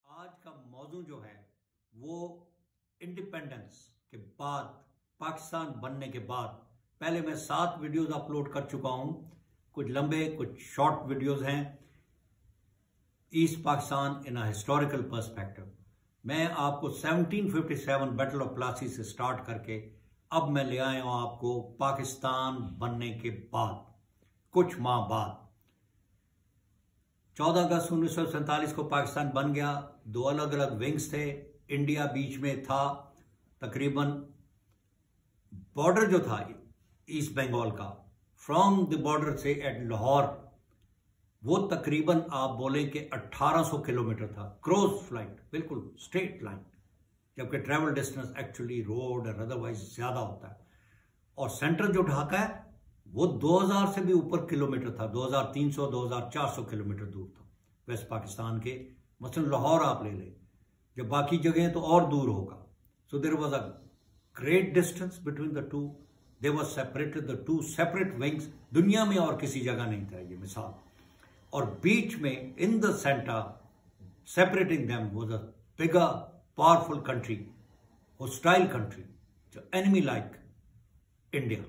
आज का मौजू जो है वो इंडिपेंडेंस के बाद, पाकिस्तान बनने के बाद, पहले मैं 7 वीडियोस अपलोड कर चुका हूं, कुछ लंबे कुछ शॉर्ट वीडियोस हैं। East Pakistan in a historical perspective. मैं आपको 1757 बैटल ऑफ प्लासी से स्टार्ट करके अब मैं ले आया हूं आपको पाकिस्तान बनने के बाद, कुछ माह बाद। 14 अगस्त 1947 को पाकिस्तान बन गया। 2 अलग अलग विंग्स थे, इंडिया बीच में था। तकरीबन बॉर्डर जो था ईस्ट बंगाल का, फ्रॉम द बॉर्डर से एट लाहौर, वो तकरीबन आप बोलें कि 1800 किलोमीटर था। क्रॉस फ्लाइट, बिल्कुल स्ट्रेट लाइन, जबकि ट्रैवल डिस्टेंस एक्चुअली रोड और अदरवाइज ज्यादा होता है। और सेंटर जो ढाका है वो 2000 से भी ऊपर किलोमीटर था, 2300 2400 किलोमीटर दूर था वेस्ट पाकिस्तान के। मसलन लाहौर आप ले लें, जब बाकी जगह तो और दूर होगा। So there was a great distance between the two. They was separated the two separate wings. दुनिया में और किसी जगह नहीं था ये मिसाल। और बीच में in the centre separating them was a bigger powerful country, hostile country, जो एनिमी लाइक इंडिया।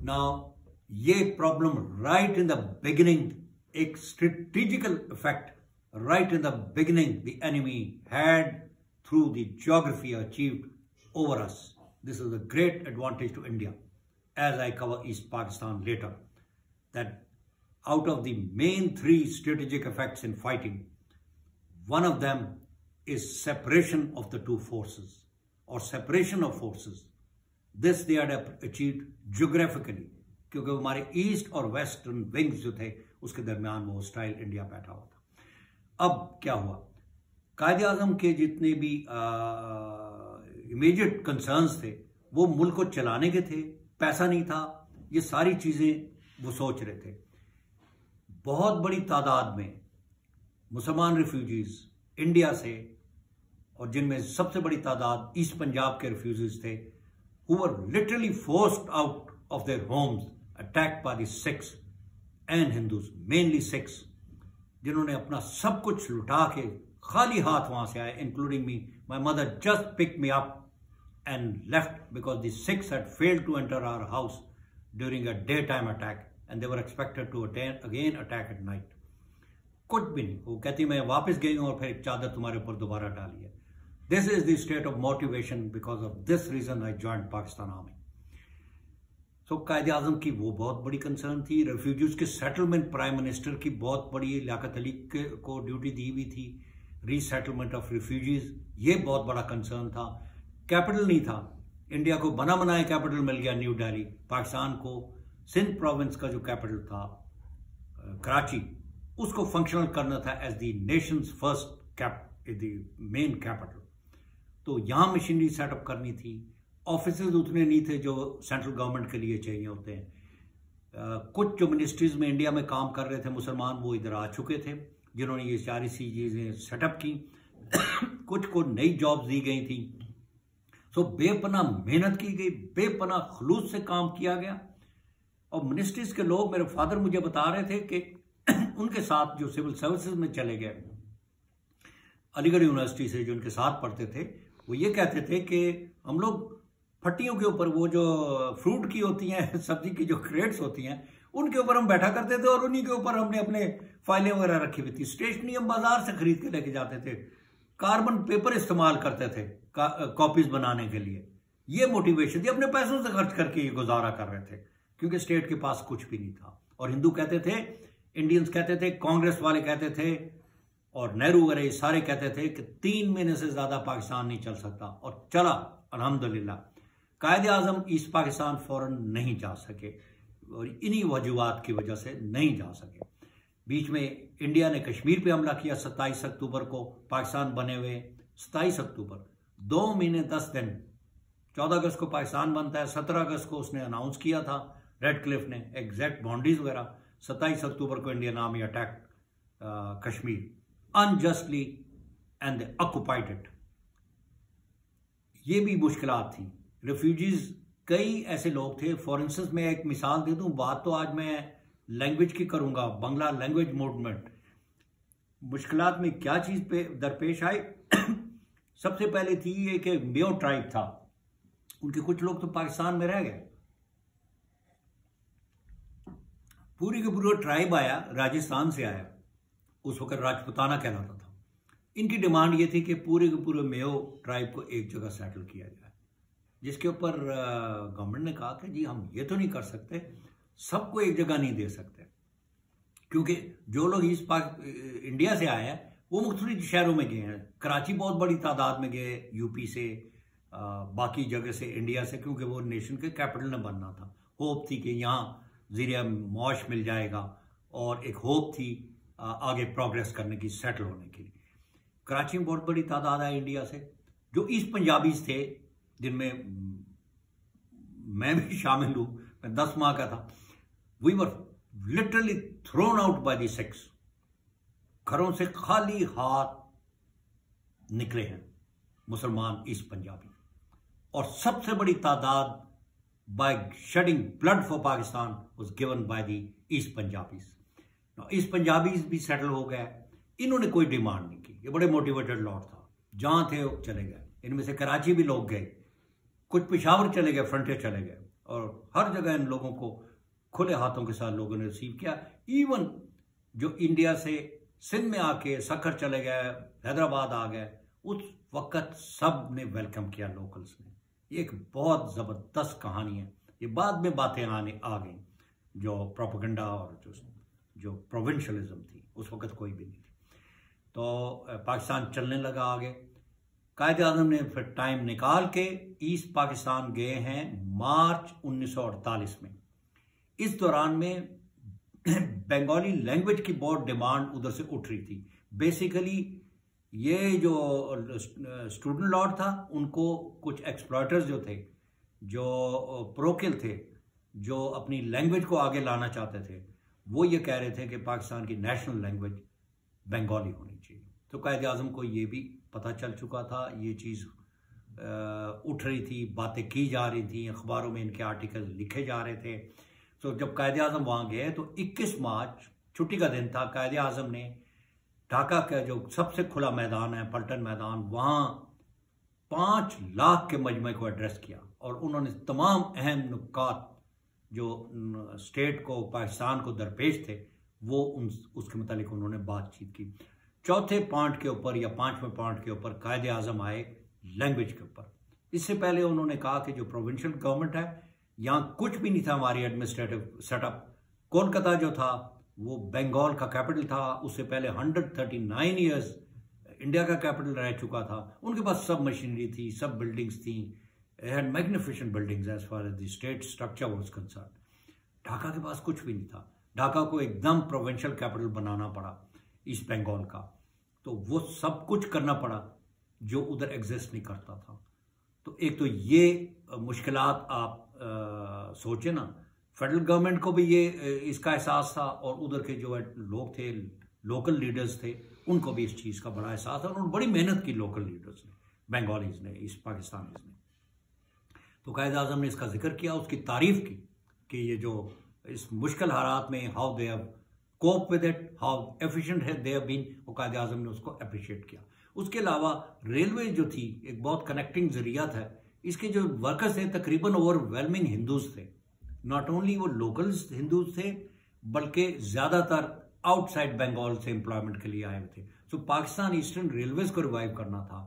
Now, ये problem right in the beginning, एक strategical effect right in the beginning the enemy had through the geography achieved over us. This is a great advantage to India, as I cover East Pakistan later, that out of the main 3 strategic effects in fighting, one of them is separation of the 2 forces or separation of forces. This they had achieved geographically, क्योंकि हमारे east और western wings जो थे उसके दरमियान वो hostile India बैठा हुआ था। अब क्या हुआ, कायदे आजम के जितने भी इमीडिएट कंसर्न्स थे वो मुल्क को चलाने के थे, पैसा नहीं था, ये सारी चीजें वो सोच रहे थे। बहुत बड़ी तादाद में मुसलमान रिफ्यूजीज इंडिया से, और जिनमें सबसे बड़ी तादाद ईस्ट पंजाब के रिफ्यूजीज थे, who were literally forced out of their homes, attacked by the Sikhs and Hindus, mainly Sikhs, जिन्होंने अपना सब कुछ लुटा के खाली हाथ वहां से आए, including me. My mother just picked me up and left because the Sikhs had failed to enter our house during a daytime attack and they were expected to again attack at night. कुछ भी नहीं, वो कहती मैं वापस गई हूं और फिर एक चादर तुम्हारे ऊपर दोबारा डाली है। This is the state of motivation. Because of this reason I joined Pakistan Army. So कायदे आजम की वो बहुत बड़ी कंसर्न थी। रेफ्यूजीज के सेटलमेंट प्राइम मिनिस्टर की बहुत बड़ी, लियाकत अली को ड्यूटी दी हुई थी, रीसेटलमेंट ऑफ रिफ्यूजीज, ये बहुत बड़ा कंसर्न था। कैपिटल नहीं था, इंडिया को बना बनाया कैपिटल मिल गया न्यू दिल्ली। पाकिस्तान को सिंध प्रोविंस का जो कैपिटल था कराची, उसको फंक्शनल करना था as the nation's first main capital. तो यहां मशीनरी सेटअप करनी थी। ऑफिसेज उतने नहीं थे जो सेंट्रल गवर्नमेंट के लिए चाहिए होते हैं। कुछ जो मिनिस्ट्रीज में इंडिया में काम कर रहे थे मुसलमान, वो इधर आ चुके थे, जिन्होंने ये सारी चीजें सेटअप की। कुछ को नई जॉब्स दी गई थी। सो बेपनाह मेहनत की गई, बेपनाह खलूस से काम किया गया। और मिनिस्ट्रीज के लोग, मेरे फादर मुझे बता रहे थे कि उनके साथ जो सिविल सर्विसेज में चले गए, अलीगढ़ यूनिवर्सिटी से जो उनके साथ पढ़ते थे, वो ये कहते थे कि हम लोग फट्टियों के ऊपर, वो जो फ्रूट की होती हैं, सब्जी की जो क्रेट्स होती हैं, उनके ऊपर हम बैठा करते थे और उन्हीं के ऊपर हमने अपने फाइलें वगैरह रखी हुई थी। स्टेशनरी हम बाजार से खरीद के लेके जाते थे। कार्बन पेपर इस्तेमाल करते थे कॉपीज बनाने के लिए। ये मोटिवेशन थी, अपने पैसों से खर्च करके ये गुजारा कर रहे थे, क्योंकि स्टेट के पास कुछ भी नहीं था। और हिंदू कहते थे, इंडियंस कहते थे, कांग्रेस वाले कहते थे, और नेहरू वगैरह सारे कहते थे कि 3 महीने से ज्यादा पाकिस्तान नहीं चल सकता। और चला अल्हम्दुलिल्लाह। कायदे आजम ईस्ट पाकिस्तान फौरन नहीं जा सके, और इन्हीं वजूहात की वजह से नहीं जा सके। बीच में इंडिया ने कश्मीर पे हमला किया 27 अक्टूबर को, पाकिस्तान बने हुए 27 अक्टूबर, 2 महीने 10 दिन। 14 अगस्त को पाकिस्तान बनता है, 17 अगस्त को उसने अनाउंस किया था रेड क्लिफ ने एग्जैक्ट बाउंड्रीज वगैरह। 27 अक्टूबर को Indian army attack Kashmir unjustly and they occupied it. ये भी मुश्किलात थी। रिफ्यूजीज कई ऐसे लोग थे। फॉर इंस्टेंस मैं एक मिसाल दे दूं, बात तो आज मैं लैंग्वेज की करूंगा, बंगला लैंग्वेज मूवमेंट। मुश्किलात में क्या चीज़ पे दरपेश आई? सबसे पहले थी ये कि मेयो ट्राइब था, उनके कुछ लोग तो पाकिस्तान में रह गए। पूरी का पूरा ट्राइब आया, राजस्थान से आया, उस वक्त राजपुताना कहलाता था। इनकी डिमांड ये थी कि पूरे के पूरे मेयो ट्राइब को एक जगह सेटल किया जाए, जिसके ऊपर गवर्नमेंट ने कहा कि जी हम ये तो नहीं कर सकते, सबको एक जगह नहीं दे सकते, क्योंकि जो लोग इंडिया से आए हैं वो मुख्तलिफ शहरों में गए हैं। कराची बहुत बड़ी तादाद में गए, यूपी से, बाकी जगह से, इंडिया से, क्योंकि वो नेशन के कैपिटल में बनना था। होप थी कि यहाँ ज़रिया मौश मिल जाएगा, और एक होप थी आगे प्रोग्रेस करने की, सेटल होने के लिए। कराची में बहुत बड़ी तादाद है इंडिया से। जो ईस्ट पंजाबीज थे, जिनमें मैं भी शामिल हूँ, मैं 10 माह का था, we were literally thrown out by the Sikhs. घरों से खाली हाथ निकले हैं मुसलमान ईस्ट पंजाबी, और सबसे बड़ी तादाद by shedding blood for Pakistan was given by the East Punjabis. Now, East Punjabis भी सेटल हो गए, इन्होंने कोई डिमांड नहीं की, ये बड़े मोटिवेटेड लॉट था, जहां थे वो चले गए। इनमें से कराची भी लोग गए, कुछ पेशावर चले गए, फ्रंटियर चले गए, और हर जगह इन लोगों को खुले हाथों के साथ लोगों ने रिसीव किया। इवन जो इंडिया से सिंध में आके सखर चले गए, हैदराबाद आ गए, उस वक्त सब ने वेलकम किया लोकल्स ने। ये एक बहुत ज़बरदस्त कहानी है। ये बाद में बातें आ गई, जो प्रोपेगेंडा और जो प्रोविंशलिज्म थी, उस वक्त कोई भी नहीं थी। तो पाकिस्तान चलने लगा आगे। कायदे आज़म ने फिर टाइम निकाल के ईस्ट पाकिस्तान गए हैं मार्च 1948 में। इस दौरान में बंगाली लैंग्वेज की बहुत डिमांड उधर से उठ रही थी। बेसिकली ये जो स्टूडेंट लॉट था, उनको कुछ एक्सप्लॉयटर्स जो थे, जो प्रोकिल थे, जो अपनी लैंग्वेज को आगे लाना चाहते थे, वो ये कह रहे थे कि पाकिस्तान की नेशनल लैंग्वेज बंगाली होनी चाहिए। तो कायदे आज़म को ये भी पता चल चुका था, ये चीज़ उठ रही थी, बातें की जा रही थी, अखबारों में इनके आर्टिकल लिखे जा रहे थे। तो जब कायदे आज़म वहाँ गए तो 21 मार्च छुट्टी का दिन था, कायदे आज़म ने ढाका का जो सबसे खुला मैदान है, पलटन मैदान, वहाँ 5 लाख के मजमे को एड्रेस किया, और उन्होंने तमाम अहम नुकात जो स्टेट को, पाकिस्तान को दरपेश थे, वो उसके मुतालिक उन्होंने बातचीत की। चौथे पॉइंट के ऊपर या 5वें पॉइंट के ऊपर कायदे आज़म आए लैंग्वेज के ऊपर। इससे पहले उन्होंने कहा कि जो प्रोविंशियल गवर्नमेंट है, यहाँ कुछ भी नहीं था हमारी एडमिनिस्ट्रेटिव सेटअप। कोलकाता जो था वो बंगाल का कैपिटल था, उससे पहले 139 ईयर्स इंडिया का कैपिटल रह चुका था। उनके पास सब मशीनरी थी, सब बिल्डिंग्स थी, had magnificent buildings as far as the state structure was concern. Dhaka के पास कुछ भी नहीं था। ढाका को एकदम प्रोविंशियल कैपिटल बनाना पड़ा ईस्ट बंगाल का, तो वो सब कुछ करना पड़ा जो उधर एग्जिस्ट नहीं करता था। तो एक तो ये मुश्किलात आप सोचे ना, फेडरल गवर्नमेंट को भी ये इसका एहसास था, और उधर के जो लोग थे, लोकल लीडर्स थे, उनको भी इस चीज़ का बड़ा एहसास था। उन्होंने बड़ी मेहनत की, लोकल लीडर्स ने, बंगालीज ने, ईस्ट पाकिस्तानीज ने। तो कायदे आज़म ने इसका जिक्र किया, उसकी तारीफ की कि ये जो इस मुश्किल हालात में how they have cope with it, how efficient है दे हैव बीन, वो कायदे आज़म ने उसको अप्रिशिएट किया। उसके अलावा रेलवे जो थी एक बहुत कनेक्टिंग जरिया था। इसके जो वर्कर्स थे तकरीबन ओवरवेलमिंग हिंदूज थे, नॉट ओनली वो लोकल्स हिंदूज थे, बल्कि ज़्यादातर आउटसाइड बंगाल से एम्प्लॉयमेंट के लिए आए हुए थे। तो पाकिस्तान ईस्टर्न रेलवेज को रिवाइव करना था।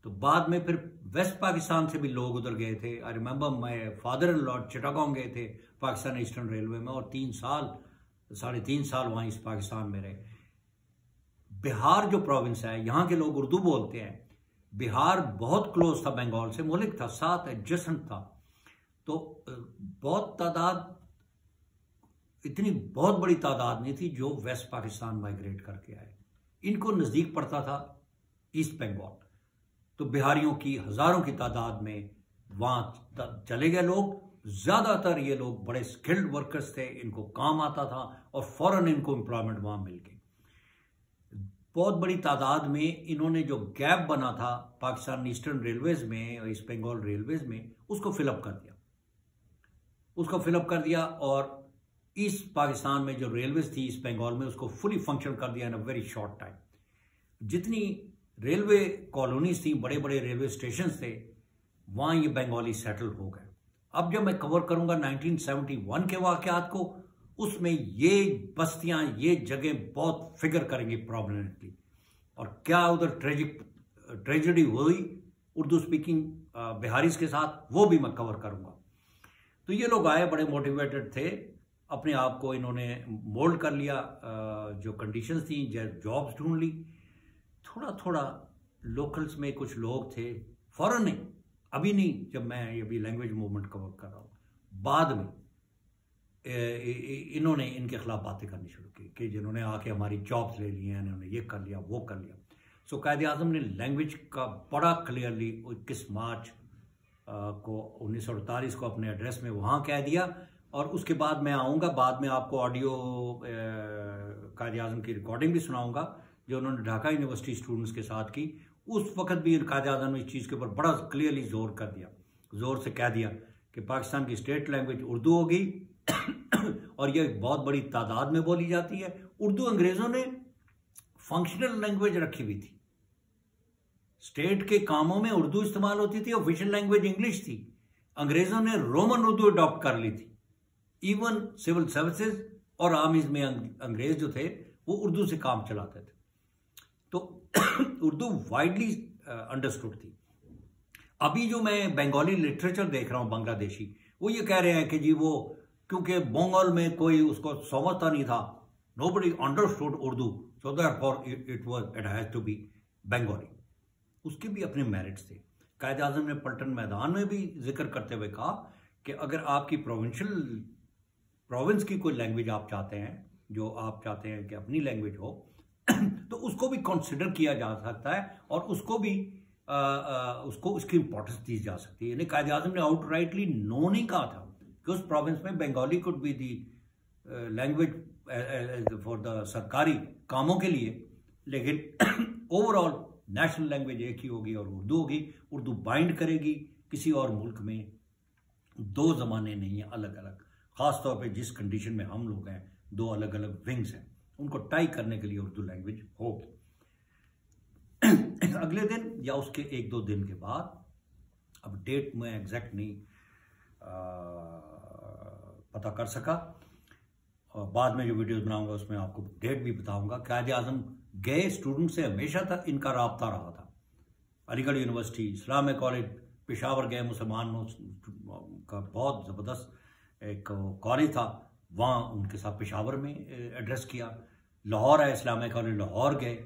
तो बाद में फिर वेस्ट पाकिस्तान से भी लोग उधर गए थे। I remember my father in law Chittagong गए थे पाकिस्तान ईस्टर्न रेलवे में, और 3 साल 3.5 साल वहाँ ईस्ट पाकिस्तान में रहे। बिहार जो प्रोविंस है, यहाँ के लोग उर्दू बोलते हैं। बिहार बहुत क्लोज था बंगाल से, मुल्क था, साथ एडजस्टेंट था। तो बहुत तादाद, इतनी बहुत बड़ी तादाद नहीं थी जो वेस्ट पाकिस्तान माइग्रेट करके आए। इनको नज़दीक पड़ता था ईस्ट बंगाल। तो बिहारियों की हज़ारों की तादाद में वहाँ चले गए लोग। ज़्यादातर ये लोग बड़े स्किल्ड वर्कर्स थे, इनको काम आता था, और फौरन इनको एम्प्लॉयमेंट वहाँ मिल गई। बहुत बड़ी तादाद में इन्होंने जो गैप बना था पाकिस्तान ईस्टर्न रेलवेज में और ईस्ट बंगाल रेलवेज में, उसको फिलअप कर दिया, और ईस्ट पाकिस्तान में जो रेलवेज थी ईस्ट बंगाल में, उसको फुली फंक्शन कर दिया इन अ वेरी शॉर्ट टाइम। जितनी रेलवे कॉलोनीज थी, बड़े बड़े रेलवे स्टेशन थे, वहाँ ये बंगाली सेटल हो गए। अब जब मैं कवर करूंगा 1971 के वाकयात को, उसमें ये बस्तियां, ये जगह बहुत फिगर करेंगी प्रॉमिनेंटली, और क्या उधर ट्रेजेडी हुई उर्दू स्पीकिंग बिहारीज के साथ, वो भी मैं कवर करूंगा। तो ये लोग आए, बड़े मोटिवेटेड थे, अपने आप को इन्होंने मोल्ड कर लिया, जो कंडीशंस थी, जॉब्स ढूंढ ली। थोड़ा थोड़ा लोकल्स में कुछ लोग थे, फौरन नहीं, अभी नहीं, जब मैं ये भी लैंग्वेज मूवमेंट कवर कर रहा हूँ, बाद में इन्होंने इनके खिलाफ बातें करनी शुरू की कि जिन्होंने आके हमारी जॉब्स ले ली हैं, इन्होंने ये कर लिया, वो कर लिया। सो कायदे आज़म ने लैंग्वेज का बड़ा क्लियरली 21 मार्च को 1948 को अपने एड्रेस में वहाँ कह दिया। और उसके बाद मैं आऊँगा, बाद में आपको ऑडियो कायदे आज़म की रिकॉर्डिंग भी सुनाऊँगा जो उन्होंने ढाका यूनिवर्सिटी स्टूडेंट्स के साथ की। उस वक्त भी कायदे आज़म ने इस चीज़ के ऊपर बड़ा क्लियरली जोर कर दिया, जोर से कह दिया कि पाकिस्तान की स्टेट लैंग्वेज उर्दू होगी और यह एक बहुत बड़ी तादाद में बोली जाती है। उर्दू अंग्रेज़ों ने फंक्शनल लैंग्वेज रखी हुई थी, स्टेट के कामों में उर्दू इस्तेमाल होती थी, ऑफिशियल लैंग्वेज इंग्लिश थी। अंग्रेज़ों ने रोमन उर्दू अडॉप्ट कर ली थी। इवन सिविल सर्विसेज और आर्मीज में अंग्रेज जो थे वो उर्दू से काम चलाते थे, तो उर्दू वाइडली अंडरस्टूड थी। अभी जो मैं बंगाली लिटरेचर देख रहा हूँ बांग्लादेशी, वो ये कह रहे हैं कि जी वो क्योंकि बंगाल में कोई उसको समझता नहीं था, nobody understood Urdu, so therefore it has to be Bengali. उसके भी अपने मेरिट्स थे। कायदे आज़म ने पलटन मैदान में भी जिक्र करते हुए कहा कि अगर आपकी प्रोविंस की कोई लैंग्वेज आप चाहते हैं, जो आप चाहते हैं कि अपनी लैंग्वेज हो, तो उसको भी कंसिडर किया जा सकता है और उसको भी उसको उसकी इंपॉर्टेंस दी जा सकती है। यानी कायदे आज़म ने आउटराइटली नो नहीं कहा था कि उस प्रोविंस में Bengali could be the language for the सरकारी कामों के लिए, लेकिन ओवरऑल नेशनल लैंग्वेज एक ही होगी और उर्दू होगी। उर्दू बाइंड करेगी। किसी और मुल्क में दो ज़माने नहीं है अलग अलग, ख़ास तौर पे जिस कंडीशन में हम लोग हैं, दो अलग अलग विंग्स हैं, उनको टाई करने के लिए उर्दू लैंग्वेज होगी। अगले दिन या उसके एक दो दिन के बाद, अब डेट में एग्जैक्ट नहीं पता कर सका, और बाद में जो वीडियोस बनाऊंगा उसमें आपको डेट भी बताऊंगा। कायदे आज़म गए, स्टूडेंट से हमेशा तक इनका राब्ता रहा था। Aligarh university, Islamic college Peshawar गए, मुसलमानों का बहुत ज़बरदस्त एक कॉलेज था, वहाँ उनके साथ पेशावर में एड्रेस किया। लाहौर है इस्लामिक कॉलेज, लाहौर गए,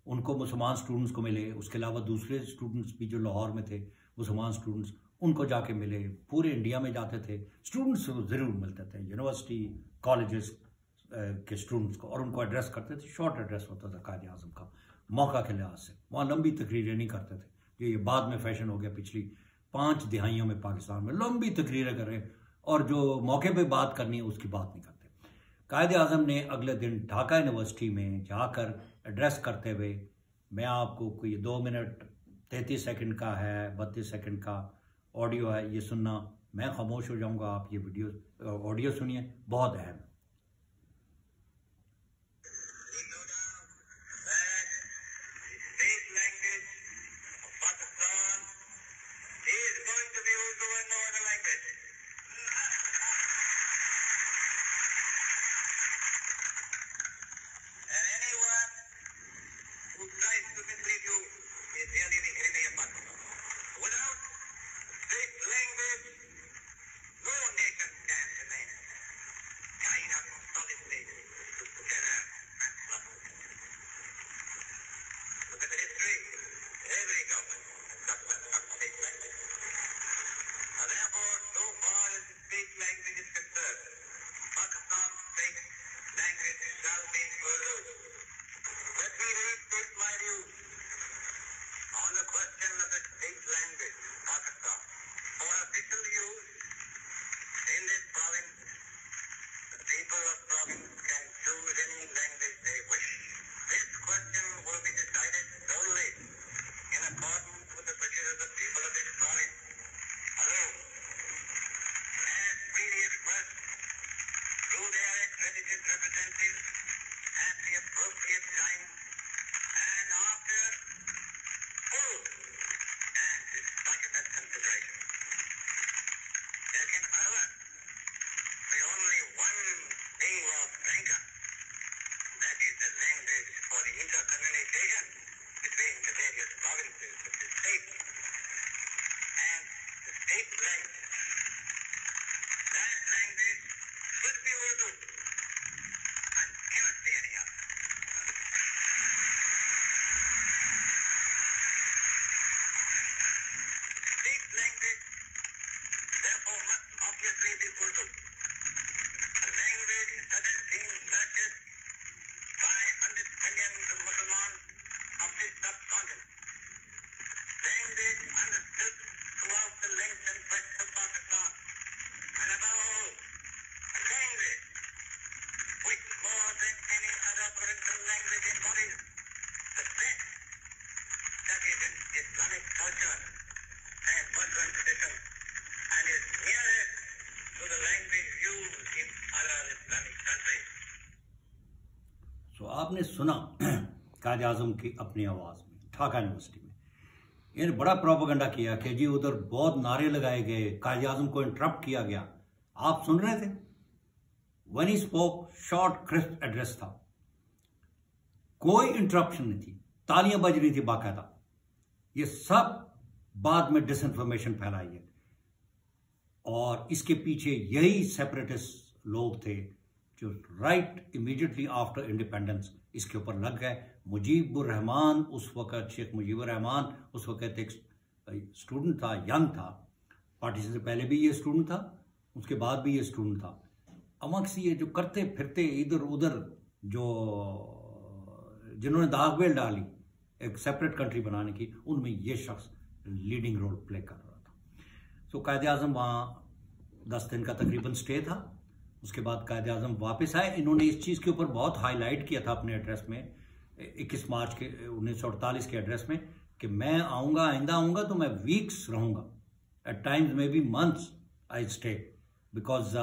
उनको मुसलमान स्टूडेंट्स को मिले। उसके अलावा दूसरे स्टूडेंट्स भी जो लाहौर में थे, मुसलमान स्टूडेंट्स, उनको जाके मिले। पूरे इंडिया में जाते थे, स्टूडेंट्स ज़रूर मिलते थे, यूनिवर्सिटी कॉलेजेस के स्टूडेंट्स को, और उनको एड्रेस करते थे। शॉर्ट एड्रेस होता था कायदे आज़म का, मौका के लिहाज से। वहाँ लंबी तकरीरें नहीं करते थे, ये बाद में फैशन हो गया, पिछली 5 दिहाइयों में पाकिस्तान में लंबी तकरीरें कर रहे हैं और जो मौके पे बात करनी है उसकी बात नहीं करते। कायदे आज़म ने अगले दिन ढाका यूनिवर्सिटी में जाकर एड्रेस करते हुए, मैं आपको कोई 2 मिनट 33 सेकंड का है, 32 सेकंड का ऑडियो है, ये सुनना। मैं खामोश हो जाऊंगा, आप ये वीडियो ऑडियो सुनिए, बहुत अहम है। आपने सुना कायद आज़म की अपनी आवाज़ में ढाका यूनिवर्सिटी में इन्हें बड़ा प्रोपेगेंडा किया कि जी उधर बहुत नारे लगाए गए, कायद आज़म को इंटरप्ट किया गया। आप सुन रहे थे? When he spoke, short crisp address था, कोई इंटरप्शन नहीं थी, तालियां बज रही थी बाकायदा। ये सब बाद में डिसइंफॉर्मेशन फैलाई है और इसके पीछे यही सेपरेटिस्ट लोग थे जो राइट इमीडिएटली आफ्टर इंडिपेंडेंस इसके ऊपर लग गए। मुजीबुर रहमान उस वक्त, शेख मुजीबुर रहमान उस वक्त एक स्टूडेंट था, यंग था, पार्टीशन से पहले भी ये स्टूडेंट था, उसके बाद भी ये स्टूडेंट था। अमंगस ये जो करते फिरते इधर उधर जो जिन्होंने दागबेल डाली एक सेपरेट कंट्री बनाने की, उनमें ये शख्स लीडिंग रोल प्ले कर रहा था। तो कायद आज़म वहाँ 10 दिन का तकरीबन स्टे था। उसके बाद कायद आज़म वापस आए। इन्होंने इस चीज़ के ऊपर बहुत हाईलाइट किया था अपने एड्रेस में 21 मार्च के 1948 के एड्रेस में कि मैं आऊँगा, आइंदा आऊँगा तो मैं वीक्स रहूँगा, at times may be months I stay, because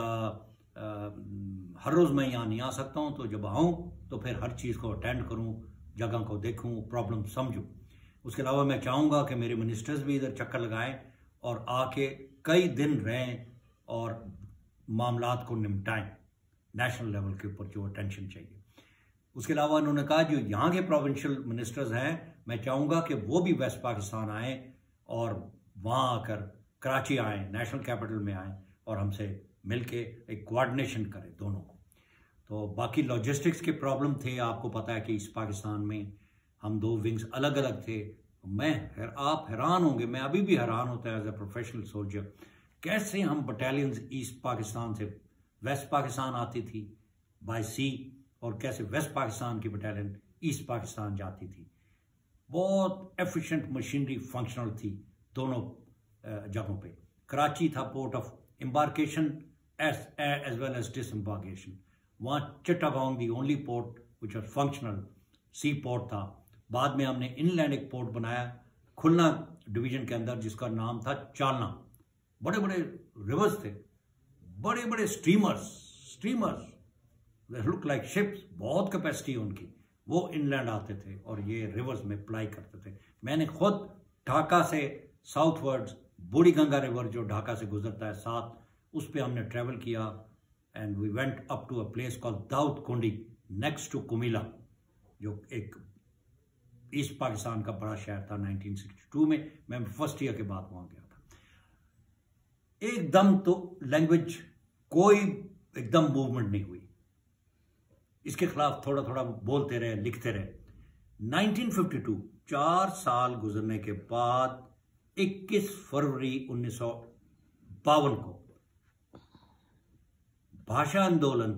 हर रोज़ मैं यहाँ नहीं आ सकता हूँ। तो जब आऊँ तो फिर हर चीज़ को अटेंड करूँ, जगह को देखूँ, प्रॉब्लम समझूँ। उसके अलावा मैं चाहूँगा कि मेरे मिनिस्टर्स भी इधर चक्कर लगाएं और आके कई दिन रहें और मामलात को निपटाएं नेशनल लेवल के ऊपर जो अटेंशन चाहिए। उसके अलावा उन्होंने कहा जो यहाँ के प्रोविंशियल मिनिस्टर्स हैं, मैं चाहूँगा कि वो भी वेस्ट पाकिस्तान आएँ और वहाँ आकर कराची आएँ, नेशनल कैपिटल में आएँ और हमसे मिलके एक कोऑर्डिनेशन करें दोनों को। तो बाकी लॉजिस्टिक्स के प्रॉब्लम थे, आपको पता है कि ईस्ट पाकिस्तान में हम 2 विंग्स अलग अलग थे। आप हैरान होंगे, मैं अभी भी हैरान होता है एज ए प्रोफेशनल सोल्जर, कैसे हम बटालियंस ईस्ट पाकिस्तान से वेस्ट पाकिस्तान आती थी बाय सी और कैसे वेस्ट पाकिस्तान की बटालियन ईस्ट पाकिस्तान जाती थी। बहुत एफिशिएंट मशीनरी फंक्शनल थी दोनों जगहों पे। कराची था port of embarkation as well as disembarkation. वहाँ Chittagong the only port which are functional sea port था। बाद में हमने इनलैंड एक पोर्ट बनाया खुलना डिवीजन के अंदर जिसका नाम था चालना। बड़े बड़े रिवर्स थे, बड़े बड़े स्टीमर्स लुक लाइक शिप्स, बहुत कैपेसिटी उनकी, वो इनलैंड आते थे और ये रिवर्स में प्लाई करते थे। मैंने खुद ढाका से साउथवर्ड्स बूढ़ी गंगा रिवर जो ढाका से गुजरता है साथ, उस पर हमने ट्रेवल किया and we went up to a place called Daud Kundi next to कुमिला, जो एक ईस्ट पाकिस्तान का बड़ा शहर था। 1962 में मैं फर्स्ट ईयर के बाद वहां गया था। एकदम तो लैंग्वेज कोई एकदम मूवमेंट नहीं हुई, इसके खिलाफ थोड़ा थोड़ा बोलते रहे, लिखते रहे। 1952 4 साल गुजरने के बाद 21 फरवरी 1952 को भाषा आंदोलन,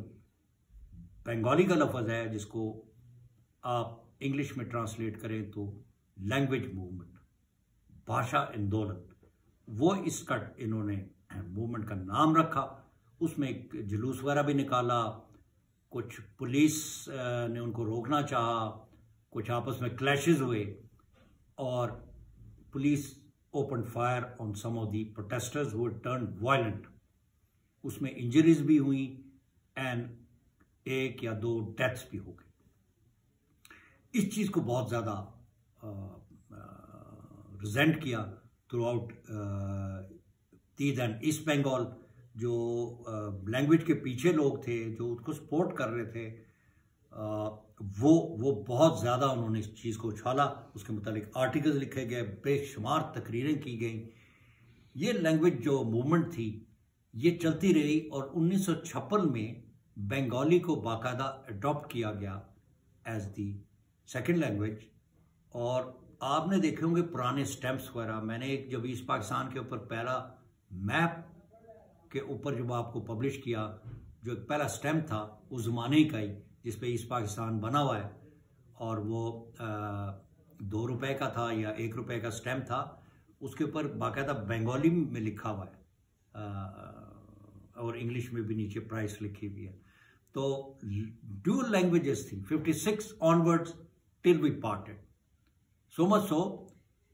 बंगाली का लफ्ज है जिसको आप इंग्लिश में ट्रांसलेट करें तो लैंग्वेज मूवमेंट, भाषा आंदोलन, वो इसका इन्होंने मूवमेंट का नाम रखा। उसमें एक जुलूस वगैरह भी निकाला, कुछ पुलिस ने उनको रोकना चाहा, कुछ आपस में क्लैशेस हुए और police open fire on some of the protesters who turn violent. उसमें इंजरीज भी हुई एंड 1 या 2 डेथ्स भी हो गई। इस चीज़ को बहुत ज़्यादा रिजेंट किया throughout these and East Bengal. जो लैंग्वेज के पीछे लोग थे जो उसको सपोर्ट कर रहे थे, वो बहुत ज़्यादा उन्होंने इस चीज़ को उछाला। उसके मुतालिक आर्टिकल्स लिखे गए, बेशुमार तकरीरें की गई। ये लैंग्वेज जो मूवमेंट थी ये चलती रही और 1956 में बंगाली को बाकायदा अडॉप्ट किया गया एज दी सेकेंड लैंग्वेज। और आपने देखे होंगे पुराने स्टैम्प्स वगैरह। मैंने एक जब ईस्ट पाकिस्तान के ऊपर पहला मैप के ऊपर जब आपको पब्लिश किया, जो एक पहला स्टैम्प था उस ज़माने का ही जिस पे ईस्ट पाकिस्तान बना हुआ है, और वो 2 रुपए का था या 1 रुपए का स्टैम्प था, उसके ऊपर बाकायदा बंगाली में लिखा हुआ है और इंग्लिश में भी नीचे प्राइस लिखी हुई है। तो ड्यूअल लैंग्वेजेस थी 56 onwards till we parted. So much so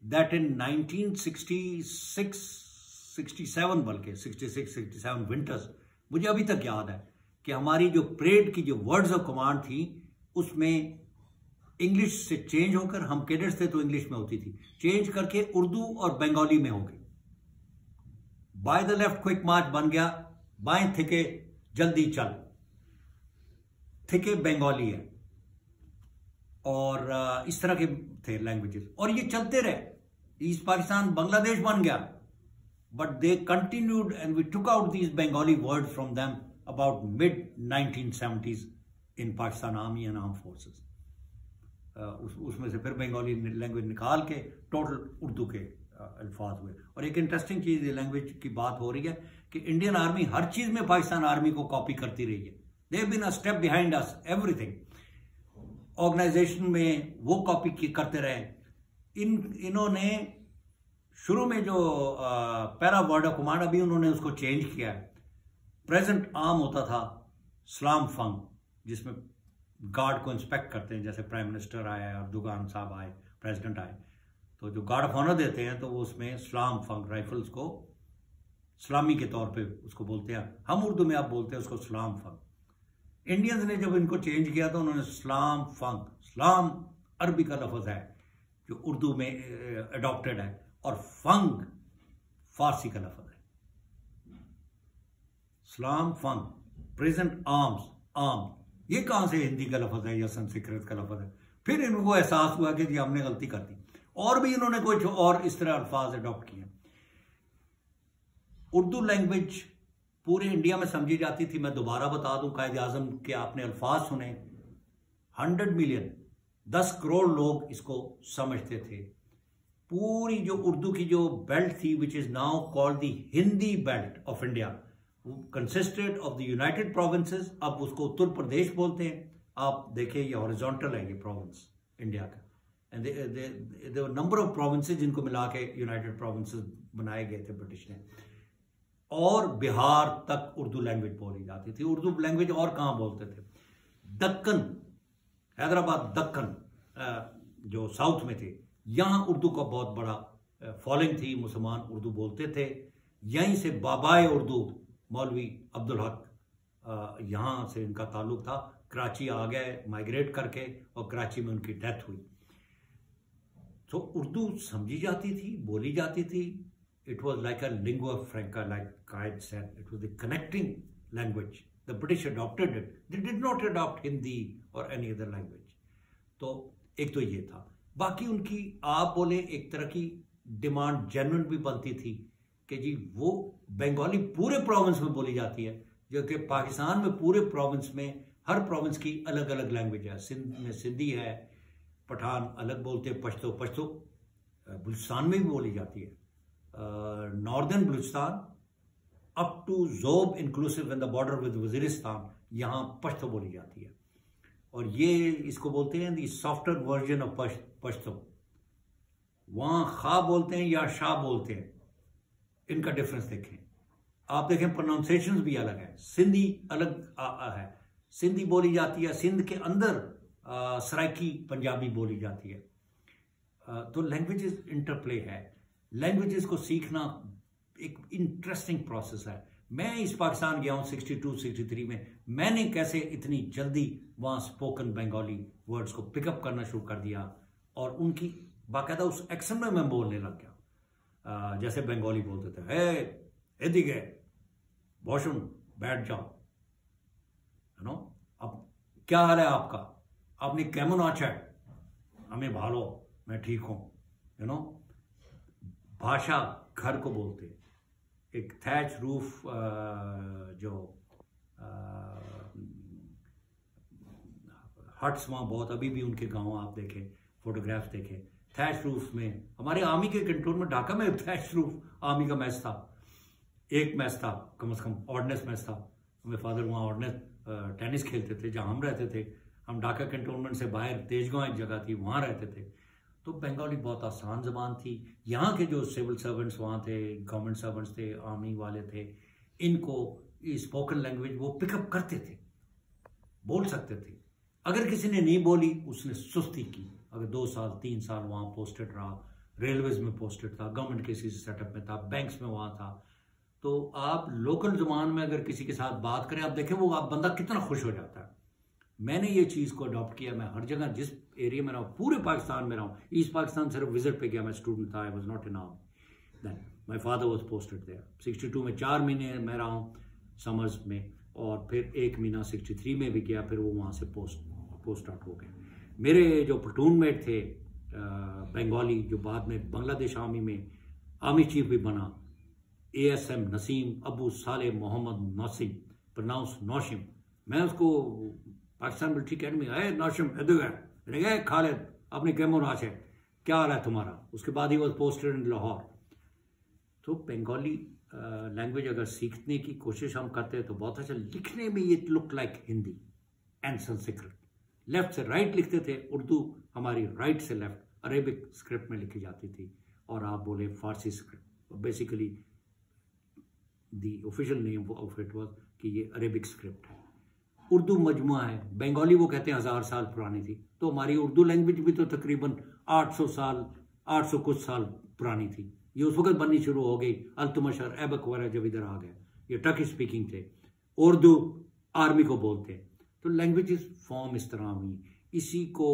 that in 1967 बल्कि 66-67 विंटर्स, मुझे अभी तक याद है कि हमारी जो परेड की जो वर्ड्स ऑफ कमांड थी उसमें इंग्लिश से चेंज होकर, हम कैडेट्स थे तो इंग्लिश में होती थी, चेंज करके उर्दू और बंगाली में हो गई। बाय द लेफ्ट क्विक मार्च बन गया, बाएं थिके जल्दी चल, थिके बंगाली है, और इस तरह के थे लैंग्वेजेस, और ये चलते रहे। ईस्ट पाकिस्तान बांग्लादेश बन गया, but they continued and we took out these Bengali words from them about mid 1970s in Pakistan army and arm forces. उसमें से फिर बंगाली लैंग्वेज निकाल के टोटल उर्दू के अल्फाज हुए। और एक इंटरेस्टिंग चीज, लैंग्वेज की बात हो रही है कि इंडियन आर्मी हर चीज में पाकिस्तान आर्मी को कॉपी करती रही है। They have been a step behind us everything. Organisation में वो कॉपी करते रहे। इन्होंने शुरू में जो पैरा वर्ड ऑफ कमांड, अभी उन्होंने उसको चेंज किया है। प्रेजेंट आर्म होता था सलाम फंग, जिसमें गार्ड को इंस्पेक्ट करते हैं, जैसे प्राइम मिनिस्टर आए, अर्दुगान साहब आए, प्रेसिडेंट आए, तो जो गार्ड ऑफ ऑनर देते हैं तो वो उसमें सलाम फंग, राइफल्स को सलामी के तौर पे उसको बोलते हैं। हम उर्दू में आप बोलते हैं उसको सलाम फंग। इंडियंस ने जब इनको चेंज किया तो उन्होंने सलाम फंग, सलाम अरबी का लफ्ज है जो उर्दू में अडॉप्टेड है, और फंग फारसी का लफ्ज है। सलाम फंग, प्रेजेंट आर्म्स, आर्म, ये कहां से हिंदी का लफ्ज है या संस्कृत का लफ्ज है? फिर इनको एहसास हुआ कि जी हमने गलती कर दी, और भी इन्होंने कुछ और इस तरह अल्फाज अडॉप्ट किए। उर्दू लैंग्वेज पूरे इंडिया में समझी जाती थी। मैं दोबारा बता दूं, कायद आजम के आपने अल्फाज सुने, 100 मिलियन, 10 करोड़ लोग इसको समझते थे। पूरी जो उर्दू की जो बेल्ट थी, which is now called the Hindi belt of India, consisted of the United provinces. अब उसको उत्तर प्रदेश बोलते हैं। आप देखिए ये हॉरिजॉन्टल है, ये प्रोविंस इंडिया का, and there number of provinces जिनको मिला के यूनाइटेड प्रोविंसेस बनाए गए थे ब्रिटिश ने। और बिहार तक उर्दू लैंग्वेज बोली जाती थी। उर्दू लैंग्वेज और कहाँ बोलते थे? दक्कन, हैदराबाद, दक्कन जो साउथ में थे, यहाँ उर्दू का बहुत बड़ा फॉलोइंग थी, मुसलमान उर्दू बोलते थे। यहीं से बाबाए उर्दू मौलवी अब्दुल हक, यहाँ से इनका ताल्लुक था। कराची आ गए माइग्रेट करके, और कराची में उनकी डेथ हुई। तो उर्दू समझी जाती थी, बोली जाती थी। It was like a lingua franca, like Qaid said. It was the connecting language. The British adopted it. They did not adopt Hindi or any other language. तो एक तो ये था। बाकी उनकी आप बोले एक तरह की डिमांड जेन्युइन भी बनती थी कि जी वो बंगाली पूरे प्रोविंस में बोली जाती है, जो कि पाकिस्तान में पूरे प्रोविंस में हर प्रोविंस की अलग अलग लैंग्वेज है। सिंध में सिंधी है, पठान अलग बोलते हैं, पश्तो बलूचिस्तान में भी बोली जाती है। Northern Baluchistan up to Zhob inclusive in the border with Waziristan, यहाँ पश्तो बोली जाती है। और ये इसको बोलते हैं दी सॉफ्टवेयर वर्जन ऑफ पश्तो। वहाँ खा बोलते हैं या शाह बोलते हैं, इनका डिफरेंस देखें। आप देखें प्रोनाउंसिएशंस भी अलग है। सिंधी अलग है, सिंधी बोली जाती है। सिंध के अंदर सराइकी पंजाबी बोली जाती है। तो लैंग्वेजेस इंटरप्ले है। लैंग्वेजेस को सीखना एक इंटरेस्टिंग प्रोसेस है। मैं इस पाकिस्तान गया हूँ 62-63 में, मैंने कैसे इतनी जल्दी वहाँ स्पोकन बंगाली वर्ड्स को पिकअप करना शुरू कर दिया, और उनकी बाकायदा उस एक्सेंट में मैं बोलने लग गया। जैसे बंगाली बोलते थे, हे एदिगे बॉशुन, बैठ जाओ, है नो, अब क्या हाल है आपका, आपने केमन आचा है, हमें भालो, मैं ठीक हूँ, यू नो। भाषा घर को बोलते, एक थैच रूफ जो हट्स वहाँ बहुत, अभी भी उनके गांव आप देखें, फोटोग्राफ्स देखें, थैच रूफ में। हमारे आर्मी के कंट्रोल ढाका में थैच रूफ आर्मी का मैच था, एक मैच था कम से कम, ऑर्डिनेंस मैच था। मेरे फादर वहाँ ऑर्डिनेंस टेनिस खेलते थे जहाँ हम रहते थे। हम ढाका कंटोनमेंट से बाहर तेजगांव एक जगह थी, वहाँ रहते थे। तो बंगाली बहुत आसान ज़बान थी। यहाँ के जो सिविल सर्वेंट्स वहाँ थे, गवर्नमेंट सर्वेंट्स थे, आर्मी वाले थे, इनको स्पोकन लैंग्वेज वो पिकअप करते थे, बोल सकते थे। अगर किसी ने नहीं बोली, उसने सुस्ती की। अगर 2 साल 3 साल वहाँ पोस्टेड रहा, रेलवेज में पोस्टेड था, गवर्नमेंट के किसी सेटअप में था, बैंक्स में वहाँ था, तो आप लोकल जुबान में अगर किसी के साथ बात करें, आप देखें वो आप बंदा कितना खुश हो जाता है। मैंने ये चीज़ को अडॉप्ट किया। मैं हर जगह जिस एरिया में रहा हूँ, पूरे पाकिस्तान में रहा हूँ, ईस्ट पाकिस्तान सिर्फ विजिट पे गया, मैं स्टूडेंट था, I was not in army then, my father was posted there. 62 में 4 महीने मैं रहा हूँ समर्स में, और फिर 1 महीना 63 में भी गया, फिर वो वहाँ से पोस्ट आउट हो गए। मेरे जो प्लटून मेट थे बंगाली, जो बाद में बांग्लादेश आर्मी में आर्मी चीफ भी बना, ASM नसीम अबू साले मोहम्मद नौसिम, प्रोनाउंस नौशिम। मैं उसको पाकिस्तान मिलिट्री अकेडमी आए, नौशिम गए खालिद अपनी कैमोराश है, क्या हाल है तुम्हारा। उसके बाद he was posted in Lahore. तो बंगाली लैंग्वेज अगर सीखने की कोशिश हम करते हैं तो बहुत अच्छा। लिखने में ये look like Hindi and Sanskrit, left से राइट लिखते थे। उर्दू हमारी राइट से लेफ्ट अरेबिक स्क्रिप्ट में लिखी जाती थी, और आप बोले Farsi script. Basically the official name of it was कि ये अरेबिक स्क्रिप्ट है। उर्दू मजमुआ है, बंगाली वो कहते हैं 1000 साल पुरानी थी, तो हमारी उर्दू लैंग्वेज भी तो तकरीबन 800 कुछ साल पुरानी थी। ये उस वक्त बननी शुरू हो गई, अल्तमशर ऐबक वगैरह जब इधर आ गए, ये टर्की स्पीकिंग थे, उर्दू आर्मी को बोलते हैं। तो लैंग्वेजेस फॉर्म इस तरह हुई। इसी को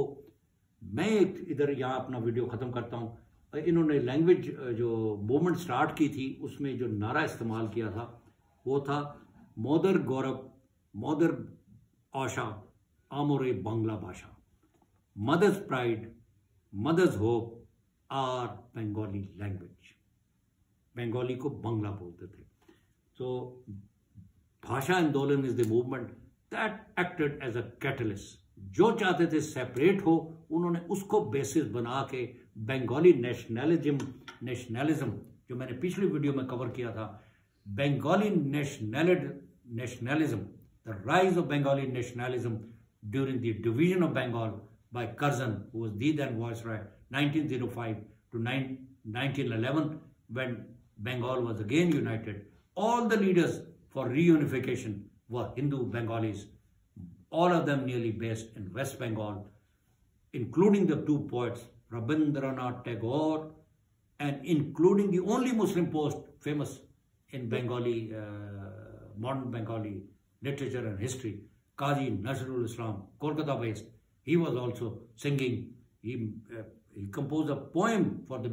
मैं इधर यहाँ अपना वीडियो ख़त्म करता हूँ। इन्होंने लैंग्वेज जो मूवमेंट स्टार्ट की थी, उसमें जो नारा इस्तेमाल किया था वो था मोदर गौरव मोदर आशा आमोरे बांग्ला भाषा, mother's pride mother's hope are Bengali language. Bengali को बांग्ला बोलते थे। तो Bhasha Andolan is the movement that acted as a catalyst. जो चाहते थे सेपरेट हो, उन्होंने उसको बेसिस बना के बंगाली नेशनलिज्म जो मैंने पिछली वीडियो में कवर किया था, Bengali nationalism, the rise of Bengali nationalism during the division of Bengal by Curzon, who was the then viceroy, 1905 to 1911, when Bengal was again united. All the leaders for reunification were Hindu Bengalis, all of them nearly based in West Bengal, including the two poets, Rabindranath Tagore, and including the only Muslim poet famous in Bengali, modern Bengali literature and history, Qazi Nazrul Islam, Kolkata based. He was also singing. He composed a poem for the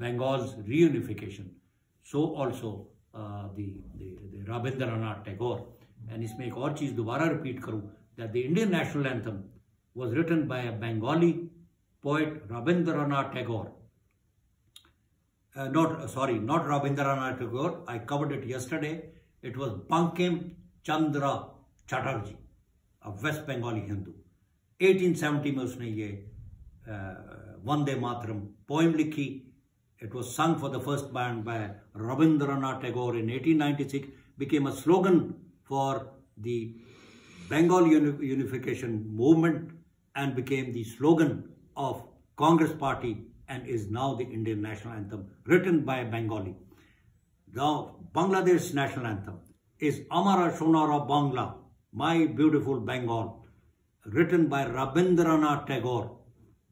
Bengal's reunification. So also the Rabindranath Tagore. And इसमें एक और चीज़ दोबारा repeat करूँ, that the Indian national anthem was written by a Bengali poet, Rabindranath Tagore. Not Rabindranath Tagore. I covered it yesterday. It was Bankim Chandra Chatterjee, a West Bengali Hindu. 1870 में उसने ये Vande Mataram poem लिखी. It was sung for the first time by Rabindranath Tagore in 1896. Became a slogan for the Bengal unification movement and became the slogan of Congress Party, and is now the Indian national anthem, written by a Bengali. Now, Bangladesh national anthem is Amara Shonara Bangla, My Beautiful Bengal, written by Rabindranath Tagore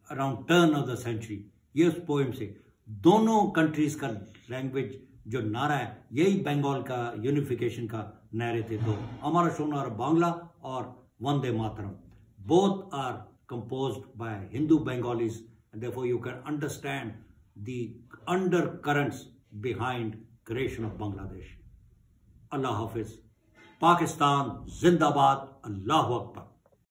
around turn of the century. ये उस poem से दोनों countries का language जो नारा है, यही बंगाल का यूनिफिकेशन का नारे थे. तो अमरा सोनार बांग्ला और Vande Mataram, both are composed by Hindu Bengalis, and therefore you can understand the undercurrents behind creation of Bangladesh. Allah Hafiz. Pakistan Zindabad. Allahu Akbar.